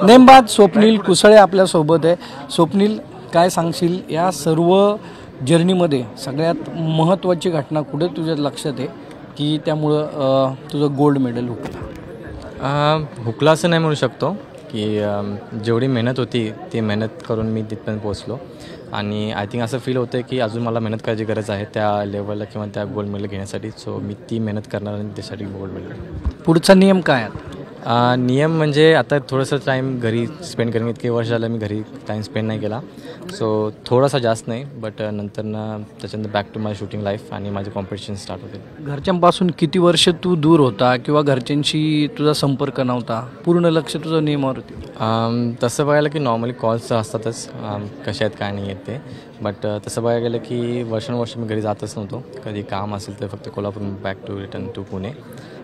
नेमबाज स्वप्नील कुसळे आपल्यासोबत आहे. स्वप्नील, काय सांगशील या सर्व जर्नीमध्ये सगळ्यात महत्त्वाची घटना कुठे तुझ्या लक्षात आहे की त्यामुळं तुझं गोल्ड मेडल हुकला असं नाही म्हणू शकतो की जेवढी मेहनत होती ती मेहनत करून मी तिथपर्यंत पोहोचलो आणि आय थिंक असं फील होतं की अजून मला मेहनत करायची गरज आहे त्या लेवलला किंवा त्या गोल्ड मेडल घेण्यासाठी. सो मी ती मेहनत करणार आणि त्यासाठी गोल्ड मेडल. पुढचा नियम काय आहे? नियम म्हणजे आता थोडंसं टाईम घरी स्पेंड करेन. इतके वर्ष झालं मी घरी टाईम स्पेंड नाही केला. सो थोडासा जास्त नाही बट नंतरनं त्याच्यानंतर back to my shooting life आणि माझे कॉम्पिटिशन स्टार्ट होते. घरच्यांपासून किती वर्ष तू दूर होता किंवा घरच्यांशी तुझा संपर्क नव्हता, पूर्ण लक्ष तुझं नियमावर होती? तसं बघायला की नॉर्मली कॉल्स असतातच कशा आहेत काय नाही आहेत ते. बट तसं बघायला गेलं की वर्षानुवर्ष मी घरी जातच नव्हतो. कधी काम असेल तर फक्त Kolhapur back to return to Pune.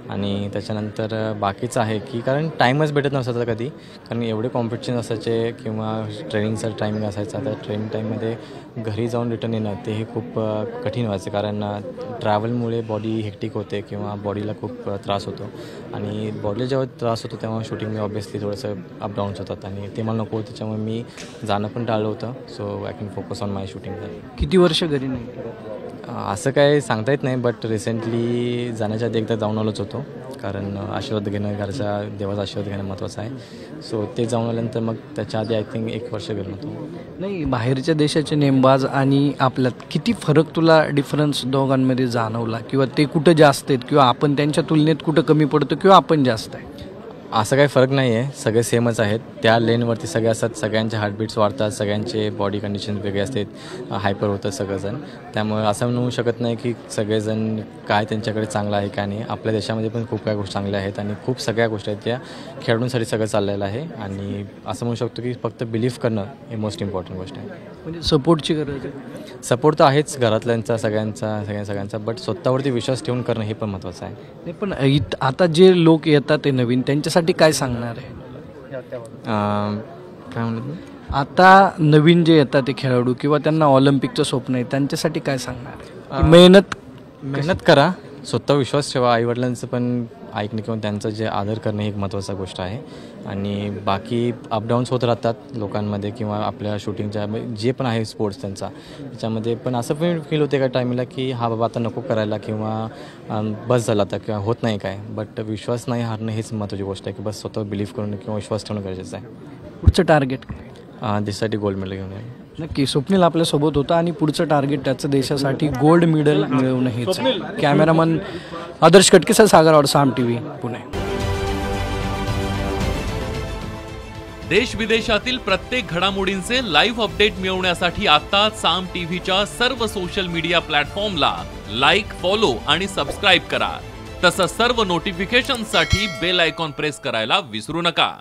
आणि त्याच्यानंतर बाकीचं आहे की कारण टाईमच भेटत नसायचा कधी, कारण एवढे कॉम्पिटिशन असायचे किंवा ट्रेनिंगचा टायमिंग असायचा. त्या ट्रेनिंग टाईममध्ये घरी जाऊन रिटर्न येणं ते हे खूप कठीण व्हायचं, कारण ट्रॅव्हलमुळे बॉडी हेक्टिक होते किंवा बॉडीला खूप त्रास होतो आणि बॉडीला जेव्हा त्रास होतो तेव्हा शूटिंग ऑब्वियसली थोडंसं अपडाऊन्स होतात आणि ते मला नको, त्याच्यामुळे मी जाणं पण टाळलं होतं. So I can focus on my shooting. किती वर्ष घरी नाही? असं काय सांगता येत नाही बट रिसेंटली जाण्याच्या आधी एकदा जाऊन आलोच होतो, कारण आशीर्वाद घेणं, घरच्या देवाचा आशीर्वाद घेणं महत्त्वाचं आहे. सो ते जाऊन आल्यानंतर मग त्याच्या आधी आय थिंक 1 वर्ष गेलो होतो. नाही, बाहेरच्या देशाचे नेमबाज आणि आपल्यात किती फरक तुला डिफरन्स दोघांमध्ये जाणवला, किंवा ते कुठं जास्त आहेत किंवा आपण त्यांच्या तुलनेत कुठं कमी पडतो किंवा आपण जास्त आहे? असं काही फरक नाही आहे, सगळे सेमच आहेत. त्या लेनवरती सगळे असतात, सगळ्यांचे हार्टबीट्स वाढतात, सगळ्यांचे बॉडी कंडिशन वेगळे असतात, हायपर होतात सगळेजण. त्यामुळे असं म्हणू शकत नाही की सगळेजण काय त्यांच्याकडे चांगलं आहे काय नाही. आपल्या देशामध्ये पण खूप काही गोष्टी चांगल्या आहेत आणि खूप सगळ्या गोष्टी आहेत त्या खेळाडूंसाठी सगळं चाललेलं आहे. आणि असं म्हणू शकतो की फक्त बिलीव्ह करणं हे मोस्ट इम्पॉर्टंट गोष्ट आहे. म्हणजे सपोर्टची गरज आहे? सपोर्ट तर आहेच घरातल्यांचा, सगळ्यांचा, बट स्वतःवरती विश्वास ठेवून करणं हे पण महत्त्वाचं आहे. नाही, पण आता जे लोक येतात ते नवीन, त्यांच्यासाठी काय सांगणार आहे? काय म्हणत? आता नवीन जे येतात ते खेळाडू किंवा त्यांना ऑलिम्पिकचं स्वप्न आहे, त्यांच्यासाठी काय सांगणार आहे? मेहनत करा, स्वतः विश्वास ठेवा, आईवडिलांचं पण ऐकणं किंवा त्यांचं जे आदर करणं ही एक महत्त्वाची गोष्ट आहे. आणि बाकी अपडाऊन्स होत राहतात लोकांमध्ये किंवा आपल्या शूटिंगच्या जे पण आहे स्पोर्ट्स त्यांचा, त्याच्यामध्ये पण असं पण फील होते का टायमिंगला की हा बाबा आता नको करायला किंवा बस झाला आता किंवा होत नाही काय. बट विश्वास नाही हारणं हेच महत्त्वाची गोष्ट आहे की बस स्वतः बिलीव्ह करणं किंवा विश्वास ठेवणं गरजेचं आहे. पुढचं टार्गेट? देशासाठी गोल्ड मेडल घेऊन आहे. नक्की स्वप्नील आपल्यासोबत होता आणि पुढचं टार्गेट त्याचं देशासाठी गोल्ड मेडल मिळवणं हेच. कॅमेरामन आदर्श कटकेसह, सागर, साम TV, पुणे. देश विदेशातील प्रत्येक घडामोडींचे लाईव्ह अपडेट मिळवण्यासाठी आता साम टीव्हीच्या सर्व सोशल मीडिया प्लॅटफॉर्मला लाईक, फॉलो आणि सबस्क्राईब करा. तसंच सर्व नोटिफिकेशनसाठी बेल आयकॉन प्रेस करायला विसरू नका.